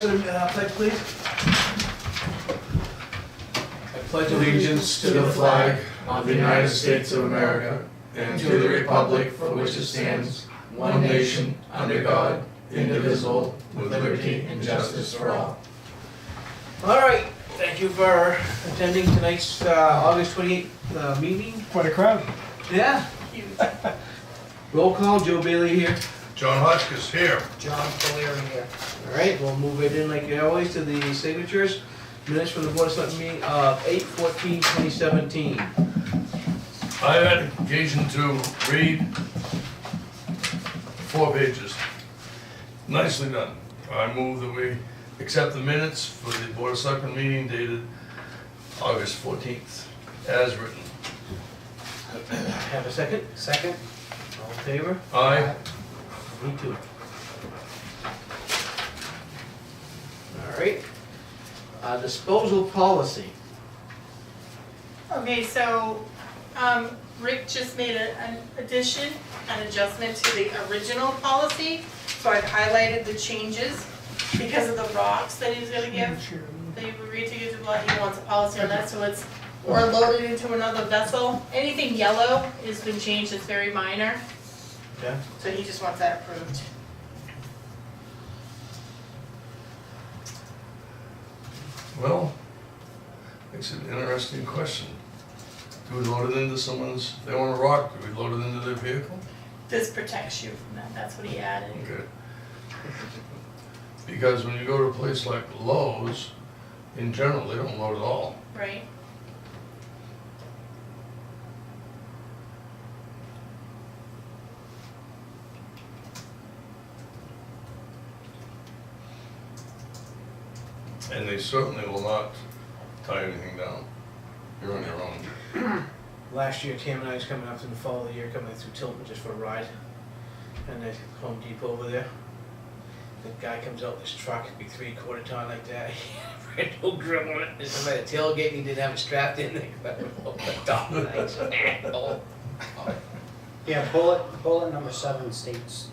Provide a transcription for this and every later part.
Pledge, please. I pledge allegiance to the flag of the United States of America and to the republic for which it stands, one nation, under God, indivisible, with liberty and justice for all. All right, thank you for attending tonight's August 28th meeting. Quite a crowd. Yeah. Roll call, Joe Bailey here. John Hotchkiss here. John Caleri here. All right, we'll move it in like always to the signatures. Minutes from the Board of Selectmen meeting of 8/14/2017. I had occasion to read 4 pages. Nicely done. I move that we accept the minutes for the Board of Selectmen meeting dated August 14th, as written. Have a second? Second. All in favor? Aye. Me too. All right. Disposal policy. Okay, so, Rick just made an addition, an adjustment to the original policy. So I've highlighted the changes because of the rocks that he's gonna give. That he agreed to give to Blood, he wants a policy on that, so it's, or loaded into another vessel. Anything yellow has been changed, it's very minor, Okay. so he just wants that approved. Well, it's an interesting question. Do we load it into someone's, if they want a rock, do we load it into their vehicle? This protects you from that, that's what he added. Okay. Because when you go to a place like Lowe's, in general, they don't load at all. Right? And they certainly will not tie anything down. You're on your own. Last year, Tam and I was coming up in the fall of the year, coming through Tilton just for a ride. And the Home Depot over there. The guy comes out with his truck, it'd be 3/4 ton like that. He had no grill on it. There's somebody at the tailgate, he didn't have it strapped in there. But the top of the ice. Oh. Yeah, bullet number 7 states,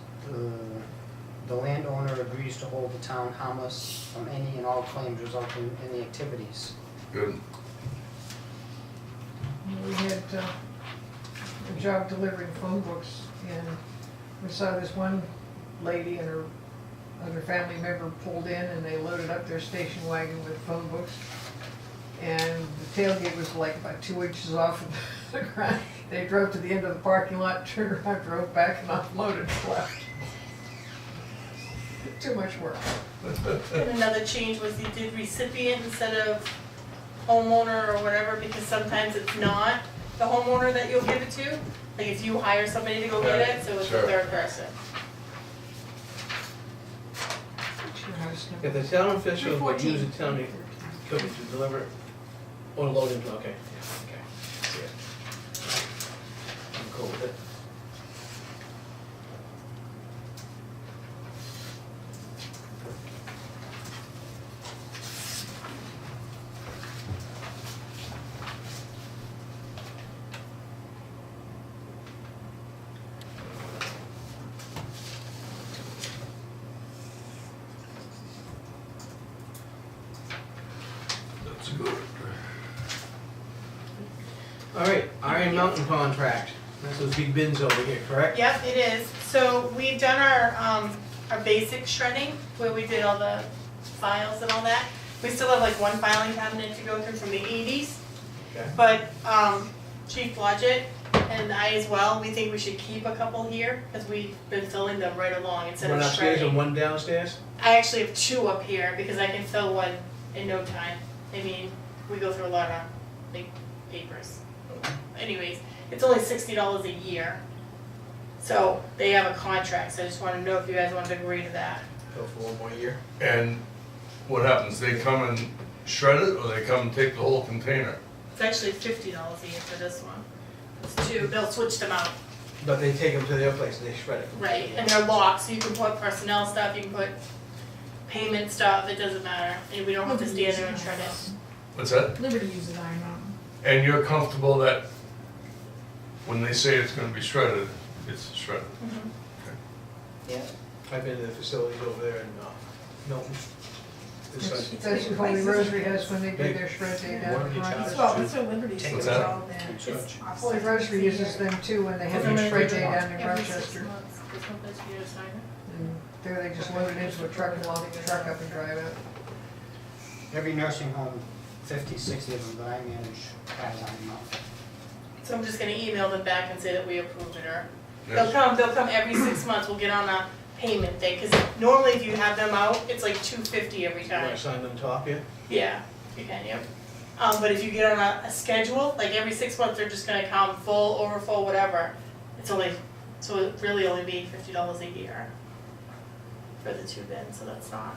the landowner agrees to hold the town harmless from any and all claims resulting in the activities. Good. We had a job delivering phone books, and we saw this one lady and her other family member pulled in, and they loaded up their station wagon with phone books. And the tailgate was like about 2 inches off of the ground. They drove to the end of the parking lot, turned around, drove back, and offloaded and left. Too much work. And another change was you did recipient instead of homeowner or whatever, because sometimes it's not the homeowner that you'll give it to. Like if you hire somebody to go get it, so it's the Sure. third person. If the town officials would 314. use the town cookie to deliver it, or load into, okay, yeah, okay. See it. I'm cool with it. That's good. All right, Iron Mountain contract. That's those big bins over here, correct? Yep, it is. So we've done our basic shredding, where we did all the files and all that. We still have like one filing cabinet to go through from the 80s. Okay. But Chief Blodgett and I as well, we think we should keep a couple here, because we've been filling them right along instead One of upstairs shredding. and one downstairs? I actually have 2 up here, because I can fill one in no time. I mean, we go through a lot of big papers. Anyways, it's only $60 a year. So they have a contract, so I just wanted to know if you guys wanted to agree to that. Go for one more year. And what happens? They come and shred it, or they come and take the whole container? It's actually $50 a year for this one. It's 2, they'll switch them out. But they take them to their place and they shred it. Right, and they're locked, so you can put personnel stuff, you can put payment stuff, it doesn't matter. And we don't have to stand there and shred it. What's that? Liberty uses Iron Mountain. And you're comfortable that when they say it's gonna be shredded, it's shredded? Mhm. Yeah. I've been to the facilities over there in Milton. This side. That's what Holy Rosary has when they do their shred day down Warranty in charge. Rochester. Well, that's what Liberty Take City's it out. all been. It's It's Holy Rosary uses them too when they have their shred day down in Every 6 Rochester. months, there's no place for you to sign it. And there they just load it into a truck and load the truck up and drive out. Every nursing home, 50, 60 of them that I manage has on them. So I'm just gonna email them back and say that we approved it, or Yes. they'll come every 6 months, we'll get on a payment thing, cause normally if you have them out, it's like $250 every You time. wanna sign on top here? Yeah, you can, yep. But if you get on a schedule, like every 6 months, they're just gonna come full, over full, whatever. It's only, so it really only be $50 a year for the 2 bins, so that's not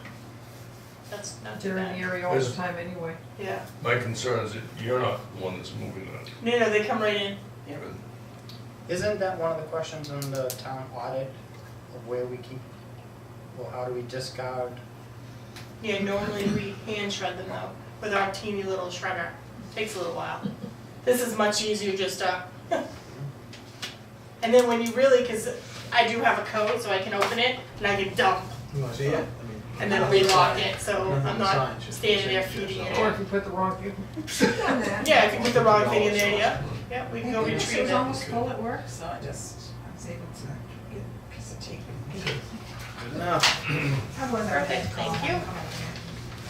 too They're in the bad. area all the Is- time anyway. Yeah, My concern is that you're not the one that's moving that. no, they come right in. Isn't that one of the questions in the town audit of where we keep, well, how do we discard? Yeah, normally we hand shred them though, with our teeny little shredder. Takes a little while. This is much easier just and then when you really, cause I do have a code, so I can open it and I can dump You wanna see it? and then relock it, so Nothing I'm to not sign, just standing there signature, feeding so. it Or in. if you put the wrong, done that. Yeah, if you put the wrong thing in there, yeah, we can go It retrieve was it. almost full at work, so I was able to get a piece of tape. Good enough. How was our Perfect, thank you.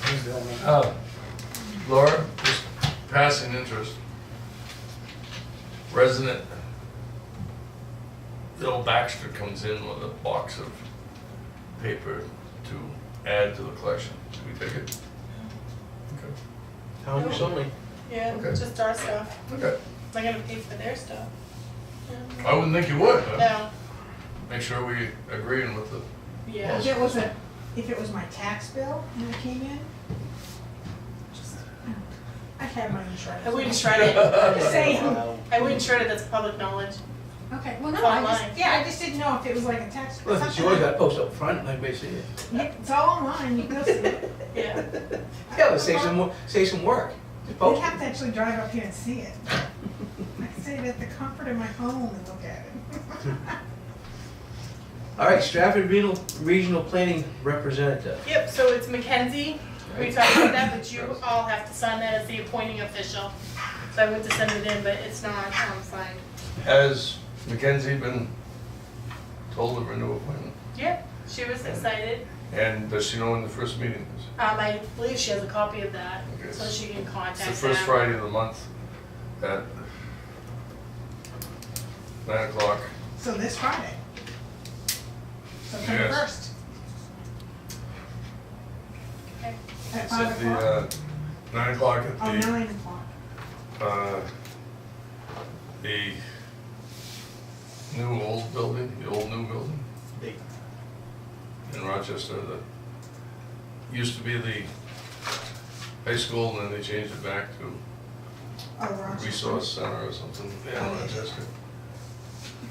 Who's the only- Laura, just passing interest. Resident Bill Baxter comes in with a box of paper to add to the collection. Do we take it? Okay. How much only? Yeah, Okay. just our stuff. Okay. I'm gonna pay for their stuff. I wouldn't think you would, but No, make sure we agreeing with the, yeah. If it was my tax bill when it came in, just, I had my insurance. I wouldn't shred it. Just saying. I wouldn't shred it, that's public knowledge. Okay, well, no, Online. I just didn't know if it was like a tax. Well, if it's yours, gotta post up front, like they see it. Yeah, it's all online, you can go see it. Yeah. Yeah, but save some work. Just You'd post have it. to actually drive up here and see it. I can sit at the comfort of my home and look at it. All right, Stratford Regional Planning Representative. Yep, so it's Mackenzie, we talked about that, but you all have to sign that as the appointing official. So I went to send it in, but it's not signed. has Mackenzie been told of her new appointment? Yep, she was excited. And does she know when the first meeting is? I believe she has a copy of that, Okay. so she can contact It's them. the first Friday of the month at 9 o'clock. So this Friday. September Yes. 1st. Okay. At It's 5 at the, o'clock. 9 o'clock at Oh, the, 9 o'clock. the new old building, the old new building Big. in Rochester that used to be the high school and then they changed it back to Oh, Rochester. Resource Center or something in Rochester.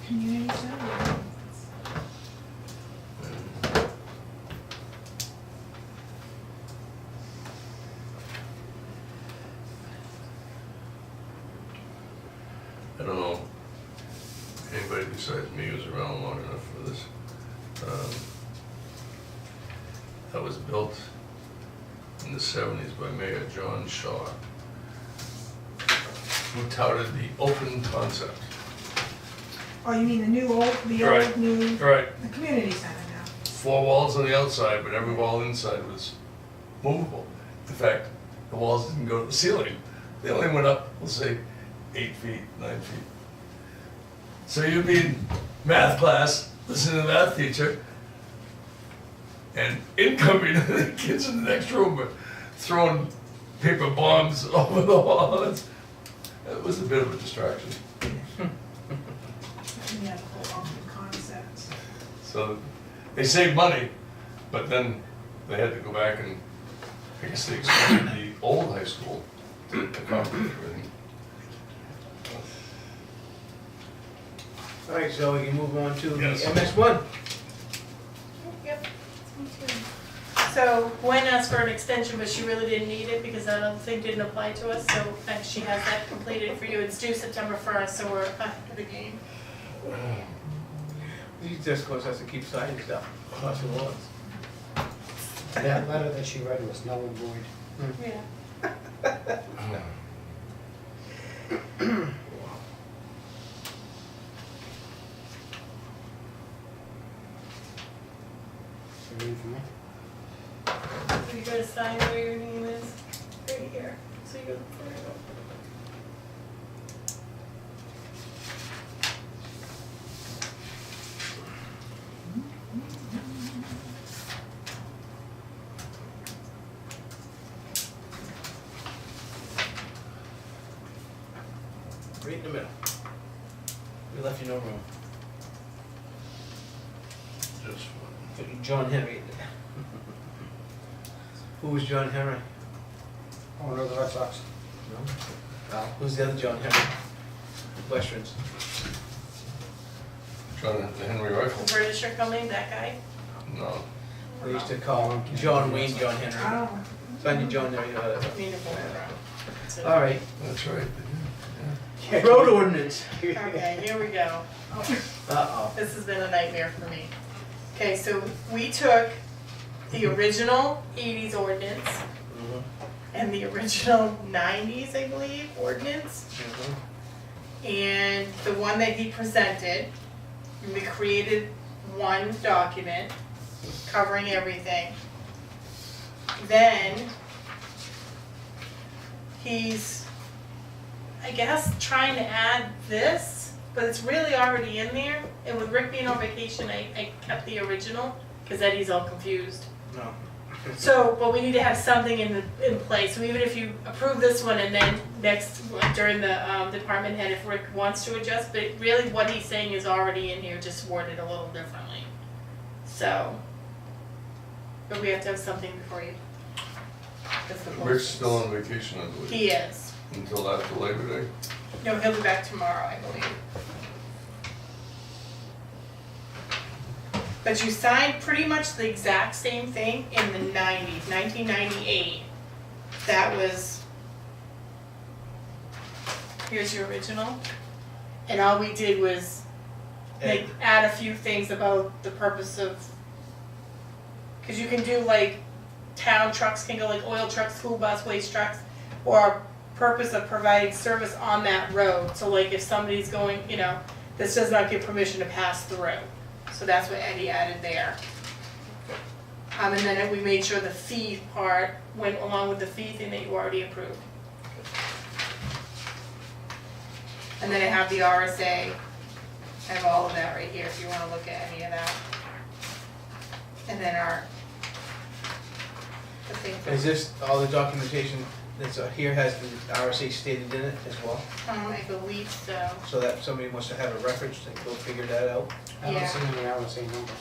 Community center. I don't know if anybody besides me was around long enough for this. That was built in the 70s by Mayor John Shaw, who touted the open concept. Oh, you mean the Right. old, new, Right. the community center now? 4 walls on the outside, but every wall inside was movable. In fact, the walls didn't go to the ceiling. They only went up, we'll say, 8 feet, 9 feet. So you'd be in math class, listening to the math teacher, and incoming, the kids in the next room were throwing paper bombs over the wall. It was a bit of a distraction. Yeah, the whole open concept. So they saved money, but then they had to go back and, I guess they expanded the old high school to accommodate everything. All right, so we can move on to the Yes. MS1. Yep, me too. So Gwen asked for an extension, but she really didn't need it because that other thing didn't apply to us, so she has that completed for you. It's due September 1st, so we're ahead of the game. You just, of course, has to keep signing stuff across the walls. That letter that she read was null and void. Yeah. You ready for me? You gotta sign where your name is, right here, so you go, there you go. Right in the middle. We left you no room. Just John Henry. Who was John Henry? Owner of the Red Sox. No. Who's the other John Henry? Westerns. trying to the Henry The rifle. British are coming, that guy? No. They used to call him John Wayne John Henry. Oh, Find you John there, you know how I mean, if All right. That's right. Road ordinance. Okay, here we go. Uh-oh. This has been a nightmare for me. Okay, so we took the original 80s ordinance Mhm. and the original 90s, I believe, ordinance, Mhm. and the one that he presented, and we created one document covering everything. Then he's, I guess, trying to add this, but it's really already in there. And with Rick being on vacation, I kept the original because Eddie's all confused. No. So, but we need to have something in place. So even if you approve this one and then next, during the department head, if Rick wants to adjust, but really what he's saying is already in here, just worded a little differently. So, but we have to have something before you. that's the Rick's process. still on vacation, I believe, He is. until after Labor Day. No, he'll be back tomorrow, I believe. But you signed pretty much the exact same thing in the 90s, 1998. That was, here's your original. And all we did was add a few things about the purpose of, because you can do like town trucks can go like oil trucks, school bus, waste trucks, or purpose of providing service on that road. So like if somebody's going, you know, this does not give permission to pass through. So that's what Eddie added there. And then we made sure the fee part went along with the fee thing that you already approved. And then I have the RSA, I have all of that right here if you wanna look at any of that. And then the thing for. Is this, all the documentation that's here has the RSA stated in it as well? I believe so. So that somebody wants to have a reference, they go figure that out? I don't Yeah. see any RSA number.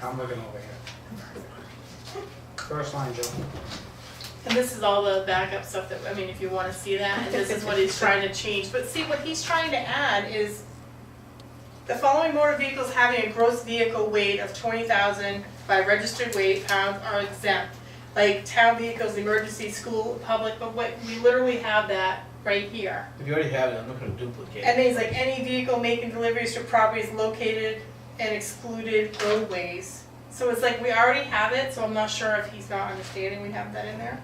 I'm looking over here. First line, Joe. And this is all the backup stuff that, I mean, if you wanna see that, and this is what he's trying to change, but see, what he's trying to add is the following motor vehicles having a gross vehicle weight of 20,000 by registered weight pounds are exempt. Like town vehicles, emergency, school, public, but what, we literally have that right here. If you already have it, I'm not gonna duplicate And it. then he's like, any vehicle making deliveries to properties located and excluded roadways. So it's like, we already have it, so I'm not sure if he's not understanding we have that in there.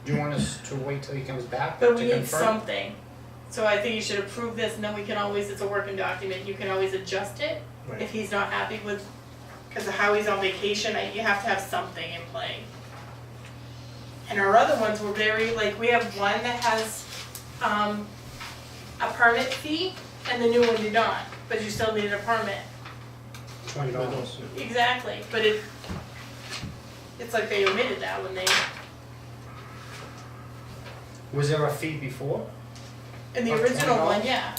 Do you want us to wait till he comes back But to we need confirm? something. So I think you should approve this, and then we can always, it's a working document, you can always adjust it Right. if he's not happy with, because of how he's on vacation, you have to have something in play. And our other ones were very, like, we have one that has, a permit fee, and the new one did not, but you still needed a permit. $20. Exactly, but it's like they omitted that when they, Was there a fee before? in the Of original $20? one, yeah.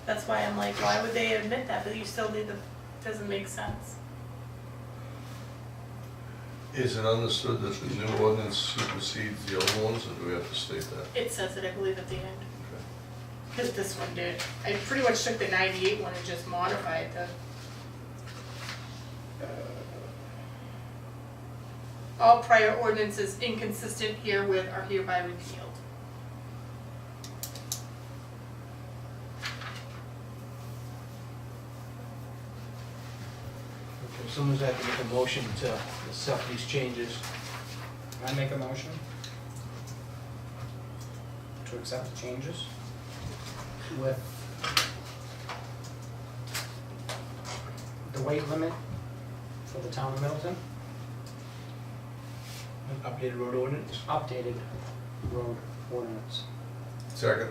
That's why I'm like, why would they admit that, but you still need the, doesn't make sense. Is it understood that the new ordinance supersedes the old ones, or do we have to state that? It says it, I believe, at the end. Because this one did. I pretty much took the 98 one and just modified the. All prior ordinances inconsistent herewith are hereby repealed. Someone's had to make a motion to accept these changes. I make a motion to accept the changes with the weight limit for the town of Middleton, Updated road ordinance. updated road ordinance. Second.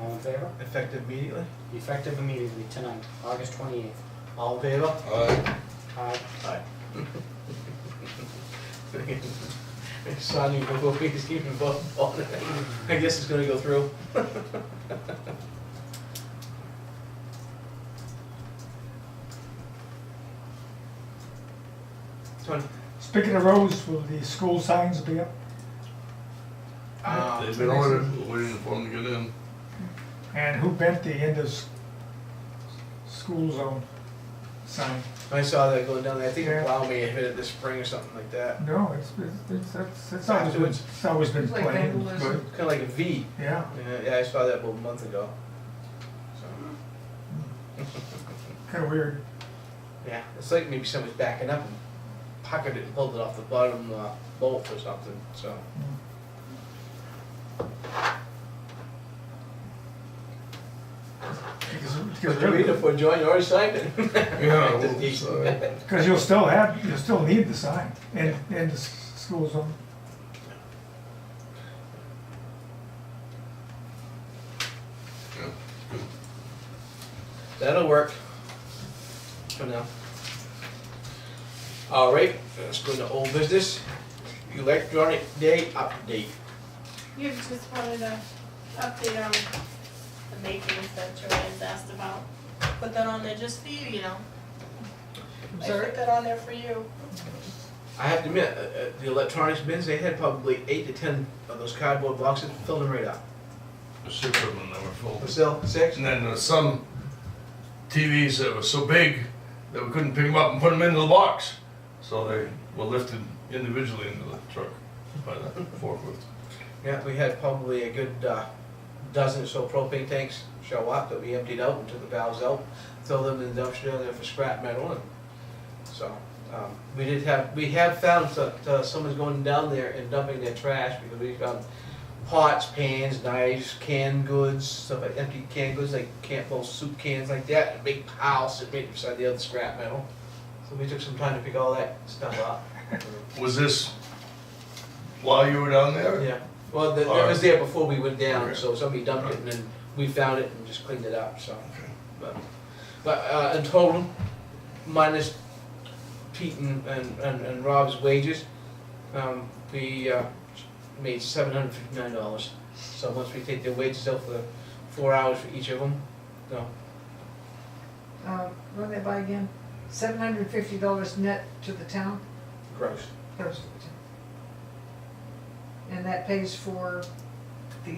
All in favor? Effective immediately. Effective immediately tonight, August 28th. All in favor? Aye. Aye. Aye. Sign you before we just keep vote on it. I guess it's gonna go through. Tony? Speaking of roads, will the school signs be up? They've been ordered, we're waiting for them to get in. And who bent the end of school zone sign? I saw that going down there. I think the Yeah. plow may have hit it this spring or something like that. No, it's always been It's like plain, vandalism. good, Kind of like a V. yeah. Yeah, I saw that about a month ago. So, Kinda weird. yeah, it's like maybe somebody's backing up and pocketed it and pulled it off the bottom bolt or something, so. Because Read it for John, you already signed it. Yeah, Just keep- so, you'll still need the sign in the school zone. yeah, good. That'll work for now. All right, let's go to old business. Electronic day update. You just wanted to update on the makings that Joanne's asked about. Put that on there just for you, you know. I'm I sorry? put that on there for you. I have to admit, the electronics bins, they had probably 8 to 10 of those cardboard boxes, filled them right up. There's 6 of them that were full. Was still 6? And then there's some TVs that were so big that we couldn't pick them up and put them into the box. So they were lifted individually into the truck by the forklift. Yeah, we had probably a good dozen or so propane tanks show up that we emptied out and took the valves out, throw them in the dumpster down there for scrap metal, and so we have found that someone's going down there and dumping their trash because we found pots, pans, knives, canned goods, stuff like empty canned goods like Campbell soup cans like that, and a big pile sitting right beside the other scrap metal. So we took some time to pick all that stuff up. Was this while you were down there? Yeah, well, it was there before we went down, so somebody dumped it and then we found it and just cleaned it up, so. Okay. But in total, minus Pete and Rob's wages, we made $759. So once we take their wages out for 4 hours for each of them, so, Run that by again. $750 net to the town? gross. Gross to the town. And that pays for the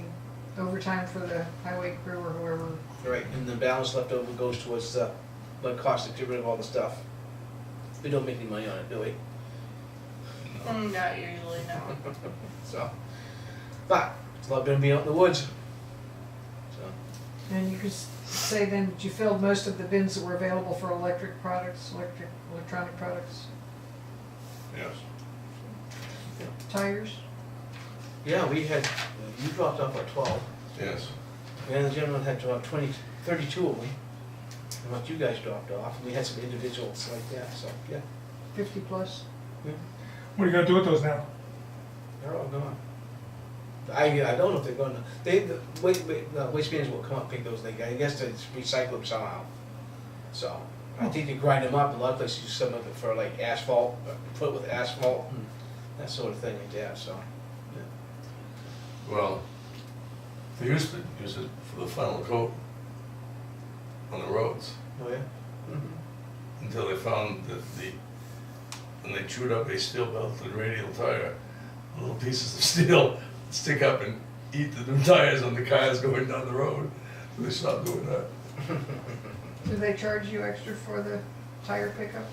overtime for the highway crew or whoever. Right, and the balance left over goes towards what it costs to get rid of all the stuff. We don't make any money on it, do we? Not usually, no. So, but it's a lot better than being out in the woods. So, And you could say then that you filled most of the bins that were available for electronic products. Yes. Tires? yeah, we had, you dropped off at 12. Yes. And the gentleman had dropped 32 of them. And what you guys dropped off, and we had some individuals like that, so, yeah. 50 plus? What are you gonna do with those now? They're all gone. I don't know if they're gonna, the waste management will come up and pick those things, I guess they recycle them somehow. So, I think they grind them up, a lot of places use some of it for like asphalt, put with asphalt and that sort of thing like that, so. Well, they used to use it for the final coat on the roads Oh, yeah? until they found that when they chewed up a steel belted radial tire, little pieces of steel stick up and eat the new tires on the cars going down the road. So they stopped doing that. Do they charge you extra for the tire pickup?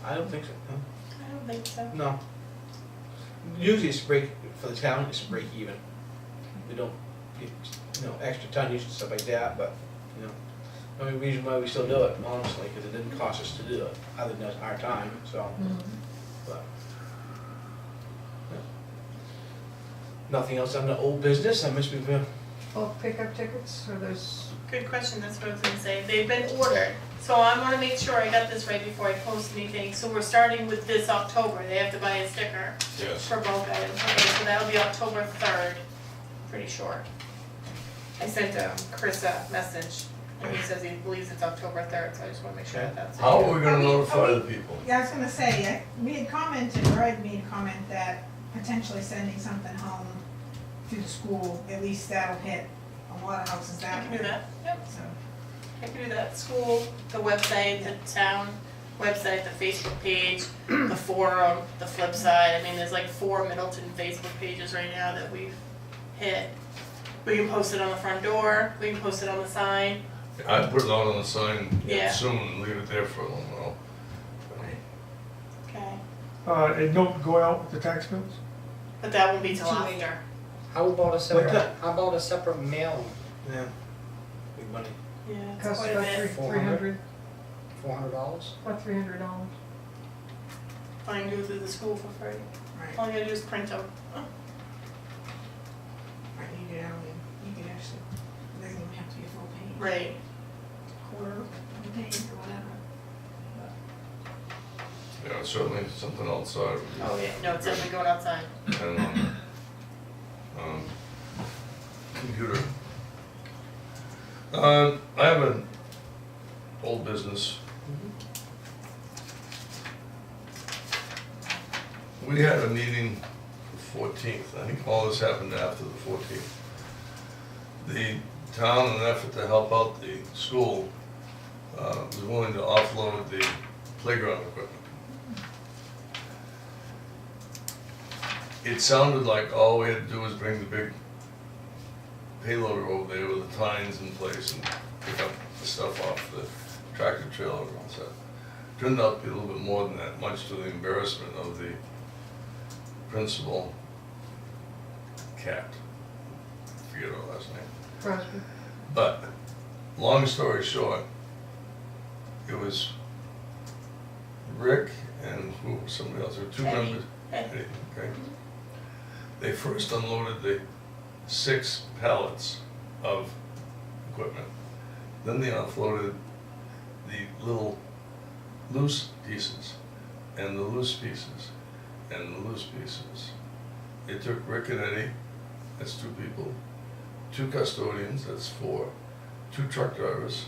I don't think so, no. I don't think so. No. Usually it's break, for the town, it's a break even. We don't get, extra tonnage and stuff like that, but, only reason why we still do it, honestly, because it didn't cost us to do it, other than our time, so, but. yeah. Nothing else on the old business, I must be, Oh, pickup tickets, or those, Good question, that's what I was gonna say. They've been ordered. So I wanna make sure I got this right before I post anything. So we're starting with this October. They have to buy a sticker Yes. for bulk items. Okay, so that'll be October 3rd, pretty sure. I sent Chris a message, and he says he believes it's October 3rd, so I just wanna make sure that that's. How are we gonna Are we- notify are the we- people? Yeah, I was gonna say, we had commented, or I'd made a comment that potentially sending something home to the school, at least that'll hit a lot of houses I that can way. do that, yep. So, I can do that. School, the website, the town website, the Facebook page, the forum, the flip side. I mean, there's like 4 Middleton Facebook pages right now that we've hit. We can post it on the front door, we can post it on the sign. I'd put it out on the sign Yeah. soon and leave it there for a little while. Okay. a note going out with the tax bills? But that won't be till Too late. after. How about a separate, What how about a separate mailing, yeah, big money. Yeah, it's costs quite a about bit. $300, $400? about $300. I can do it through the school for free. right, All you gotta do is print them. right, you get out and you can actually, it doesn't even have to be a full page. Right. Quarter of a page or whatever. Yeah, certainly something outside. Oh, yeah, no, it's definitely going outside. And computer. I have an old business. We had a meeting the 14th. I think all this happened after the 14th. The town, in an effort to help out the school, was willing to offload the playground equipment. It sounded like all we had to do was bring the big payloader over there with the tines in place and pick up the stuff off the tractor trailer and all that. Turned out to be a little bit more than that, much to the embarrassment of the principal, Cat. Forget her last name. Crosby. But, long story short, it was Rick and who, somebody else, there were 2 Eddie. members. Eddie. Okay. They first unloaded the 6 pallets of equipment. Then they offloaded the little loose pieces, and the loose pieces, and the loose pieces. It took Rick and Eddie, that's 2 people, 2 custodians, that's 4, 2 truck drivers,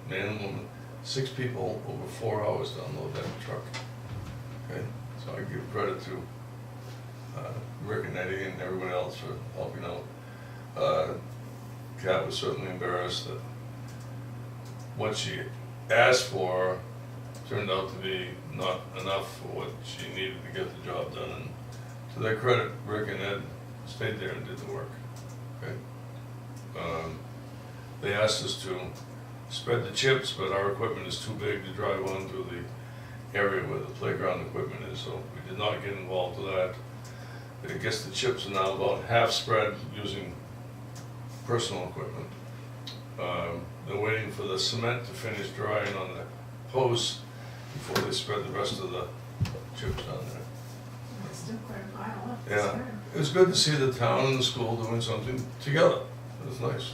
man and woman, 6 people over 4 hours to unload that truck. Okay, so I give credit to Rick and Eddie and everyone else for helping out. Kat was certainly embarrassed that what she asked for turned out to be not enough for what she needed to get the job done. And to their credit, Rick and Ed stayed there and did the work. Okay. They asked us to spread the chips, but our equipment is too big to drive onto the area where the playground equipment is, so we did not get involved with that. I guess the chips are now about half spread using personal equipment. They're waiting for the cement to finish drying on the posts before they spread the rest of the chips down there. It's still quite a pile up. Yeah, it was good to see the town and the school doing something together. It was nice.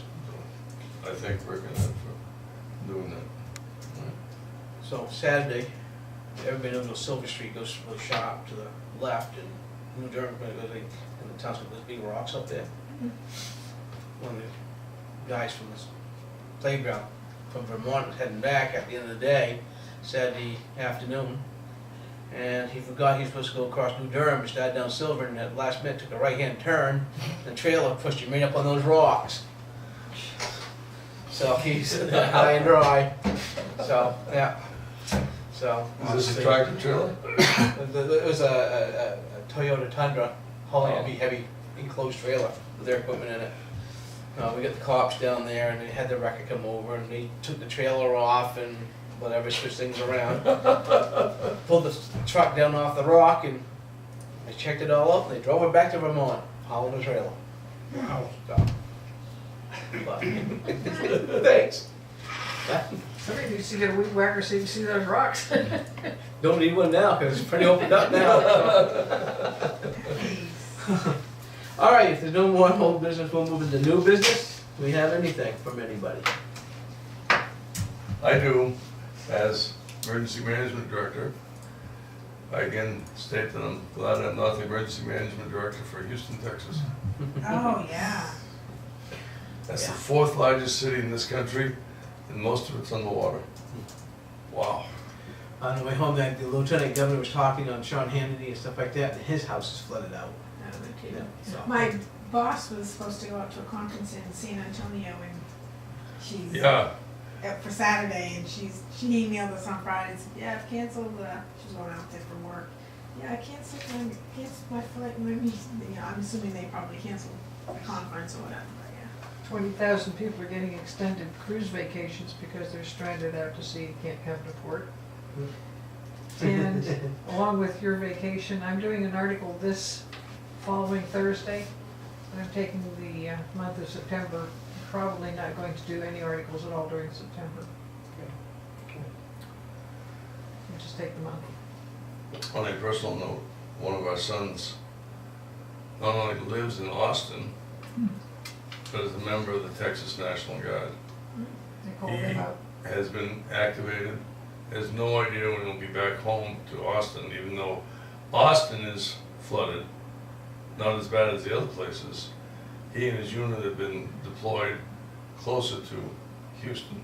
So I thank Rick and Ed for doing that. So Saturday, everybody knows where Silver Street goes really sharp to the left, and New Durham, and the town's got those big rocks up there. One of the guys from this playground from Vermont was heading back at the end of the day, Saturday afternoon, and he forgot he was supposed to go across New Durham, he started down Silver, and at last minute took a right-hand turn, the trailer pushed him right up on those rocks. So he's high and dry, so, yeah, so. Is this a tractor trailer? It was a Toyota Tundra hauling a heavy enclosed trailer with their equipment in it. We got the cops down there, and they had the wrecker come over, and they took the trailer off and whatever, switched things around. Pulled the truck down off the rock, and they checked it all out, and they drove it back to Vermont, hauling the trailer. Wow. So, but, thanks. Somebody needs to get a weed whacker so you can see those rocks. Don't need one now, because it's pretty opened up now. All right, if there's no more old business, we'll move into new business. Do we have anything from anybody? I do, as emergency management director. I again state that I'm glad I'm not the emergency management director for Houston, Texas. Oh, yeah. That's the Yeah. 4th largest city in this country, and most of it's underwater. Wow. On the way home, that the lieutenant governor was talking on Sean Hannity and stuff like that, and his house is flooded out. Yeah, so. My boss was supposed to go out to a conference in San Antonio and she's Yeah, for Saturday and she emailed us on Friday and said, yeah, I've canceled, she's going out there for work. Yeah, I canceled my flight, maybe, I'm assuming they probably canceled the conference or whatever, but yeah. 20,000 people are getting extended cruise vacations because they're stranded out to sea and can't come to port. And along with your vacation, I'm doing an article this following Thursday. I'm taking the month of September. I'm probably not going to do any articles at all during September. I'll just take the month. on a personal note, one of our sons not only lives in Austin, but is a member of the Texas National Guard. They called him out. Has been activated, has no idea when he'll be back home to Austin, even though Austin is flooded, not as bad as the other places. He and his unit have been deployed closer to Houston,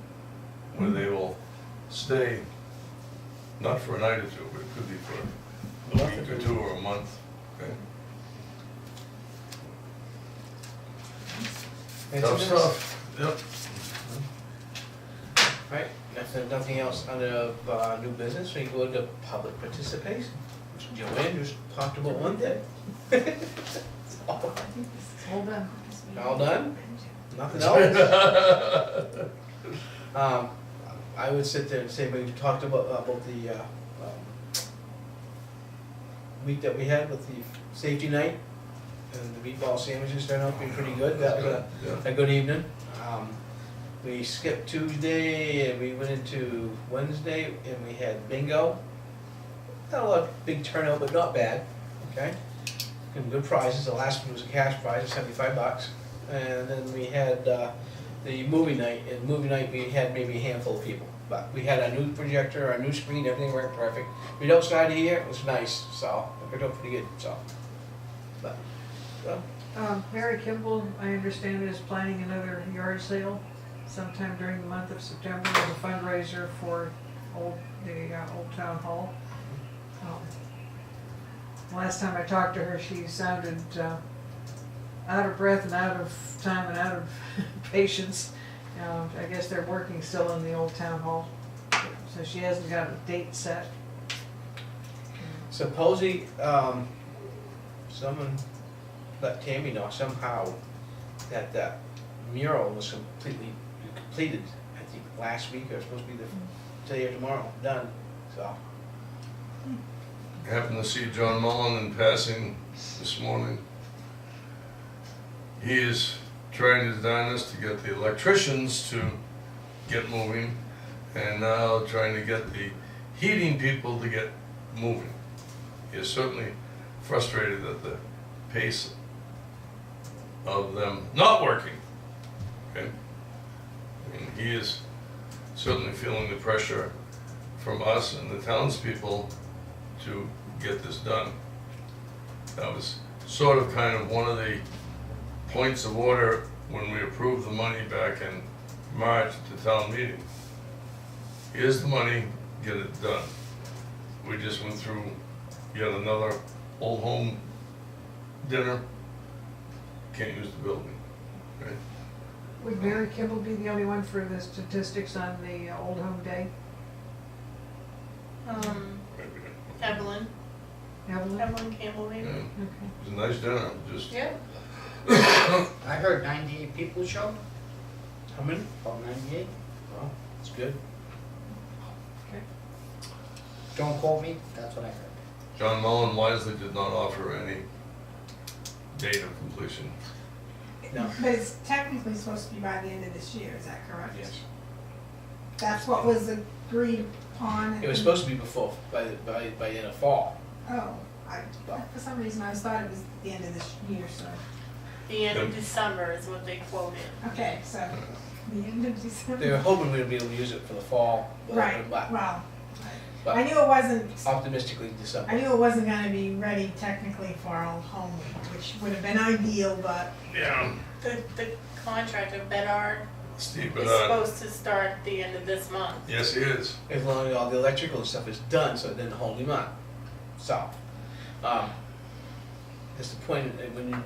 where they will stay, not for a night or two, but it could be for a week or two or a month, okay? Tough stuff, yep. Right, if there's nothing else under new business, we go into public participation. Joanne just talked about one thing. Hold on. All done? Nothing else? I would sit there and say, we talked about the week that we had with the safety night, and the meatball sandwiches turned out to be pretty good. That was a good evening. We skipped Tuesday and we went into Wednesday and we had bingo. Not a lot of big turnout, but not bad, okay? And good prizes. The last one was a cash prize of $75. And then we had the movie night. And movie night we had maybe a handful of people. But we had our new projector, our new screen, everything worked perfect. We don't start here, it was nice, so it worked out pretty good, so. But, well. Mary Kimball, I understand, is planning another yard sale sometime during the month of September as a fundraiser for the Old Town Hall. Last time I talked to her, she sounded out of breath and out of time and out of patience. I guess they're working still in the Old Town Hall, so she hasn't got a date set. Supposing someone let Tammy know somehow that that mural was completed, I think last week, or supposed to be the day or tomorrow, done, so. Happened to see John Mullen in passing this morning. He is trying his darndest to get the electricians to get moving, and now trying to get the heating people to get moving. He is certainly frustrated at the pace of them not working, okay? I mean, he is certainly feeling the pressure from us and the townspeople to get this done. That was sort of kind of one of the points of order when we approved the money back in March at the town meeting. Here's the money, get it done. We just went through yet another old home dinner, can't use the building, right? Would Mary Kimball be the only one for the statistics on the Old Home Day? Evelyn Campbell, maybe? Yeah, Okay. it was a nice dinner, just. Yeah. I heard 98 people showed, How many? about 98. Well, it's good. Don't quote me, that's what I heard. John Mullen wisely did not offer any date of completion. No. But it's technically supposed to be by the end of this year, is that correct? Yes. That's what was agreed upon. It was supposed to be before, by the end of fall. Oh, for some reason I thought it was the end of this year, so, The end of December is what they quoted. okay, so, the end of December. They were hoping we'd be able to use it for the fall, Right, but well, but- I knew it wasn't, optimistically December. I knew it wasn't gonna be ready technically for our home week, which would have been ideal, but Yeah. The contractor, Bedard, Steve is Bernard. supposed to start the end of this month. Yes, he is. As long as all the electrical and stuff is done, so it didn't hold him up. So, it's the point that when you,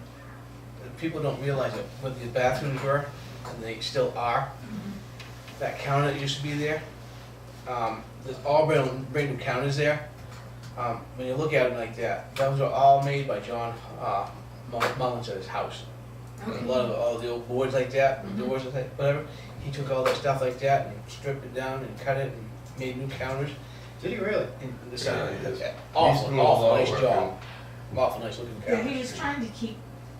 people don't realize that what the bathrooms were, and they still are, that counter that used to be there, there's all brand new counters there. When you look at it like that, those are all made by John Mullins at his house. A lot of all the old boards like that, and doors and whatever, he took all that stuff like that and stripped it down and cut it and made new counters. Did he really? And this, Yeah, he is. He's awful, doing a lot awful of nice work, job. Awful nice looking yeah, counters. he was trying to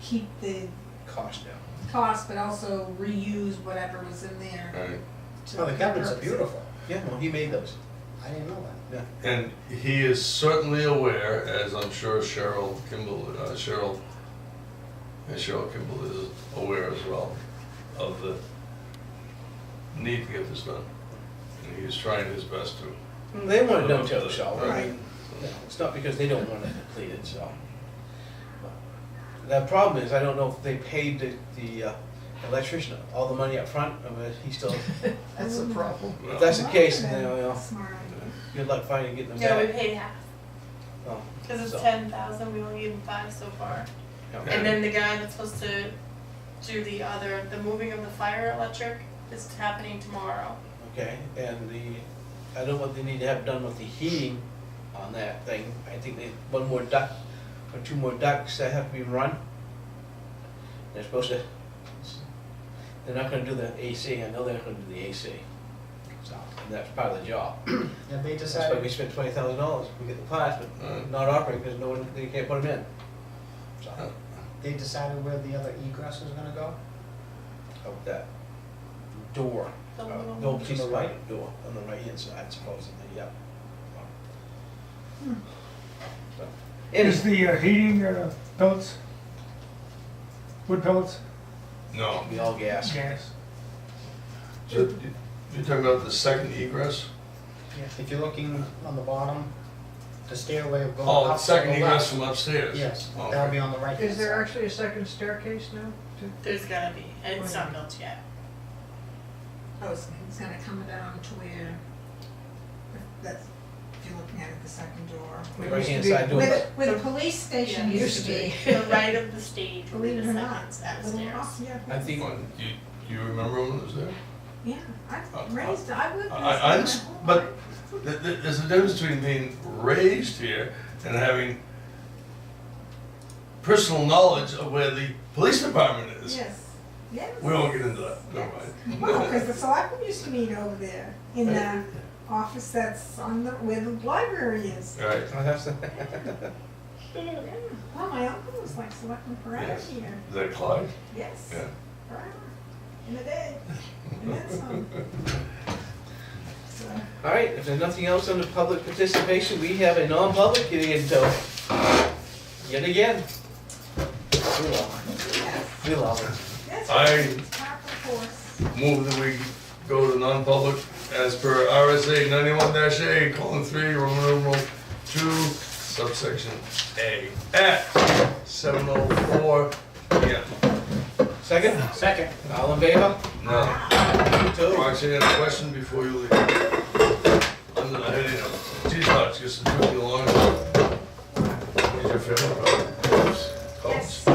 keep the Cost down. cost, but also reuse whatever was in there. Right. to Oh, the cabinets are purpose. beautiful. Yeah, well, he made those. I didn't know that. And he is certainly aware, as I'm sure Cheryl Kimball is aware as well, of the need to get this done. And he's trying his best to. They want it done till the show. I Right. mean, it's not because they don't want it completed, so. The problem is, I don't know if they paid the electrician all the money up front, I mean, he still, That's a problem. if that's the case, then, you know, Smart idea. good luck finding getting them No, we back. paid half, Oh, cause it's so, 10,000, we only gave him 5 so far. okay. And then the guy that's supposed to do the moving of the fire electric is happening tomorrow. Okay, and I don't know what they need to have done with the heating on that thing. I think they, one more duct, or 2 more ducts that have to be run. They're supposed to, they're not gonna do the AC, I know they're not gonna do the AC. So, and that's part of the job. Have they That's why we decided, spent $20,000, we get the parts, but Right. not operating, because no one, they can't put them in. So, they decided where the other egress was gonna go? out that door, The little no one. piece of light door on the right hand side supposedly, yeah. So, Is the heating pellets? Wood pellets? No. be all gas. Gas. So you're talking about the second egress? If you're looking on the bottom, the stairway of going Oh, up the second to the egress left. from upstairs? Yes, Okay. that'll be on the right hand side. Is there actually a second staircase now? There's gotta be, and it's not built yet. Oh, it's gonna come down to where, that's, if you're looking at it, the second door. The right hand side door. Where the police station Yeah, used to be. The right of the stage will be Believe the it or second not, that little upstairs. house, yeah. I think, Do you remember when it was there? Yeah, I've raised, I've lived in I this understand, my whole but life. there's a difference between being raised here and having personal knowledge of where the police department is. Yes, yes. We won't get into that, never mind. Well, because the selectmen used to meet over there in the office that's on the, where the library is. Right. oh, that's the, Yeah. Well, my uncle was like selectman forever Yes. here. Is that Clyde? Yes. Yeah. Forever. In the day. And then some. So, all right, if there's nothing else under public participation, we have a non-public getting into, yet again. We love yes, it. We love it. that's I- right. Par for course. Move that we go to non-public as per RSA 91-A, colon 3, Roman numeral 2, subsection A, at 7:04 p.m. Second? Second. All in favor? Now, Two. Roxanne, a question before you leave. I didn't know. Geez, Hutch, guess it took you long. Is your favorite? Cubs? Yes.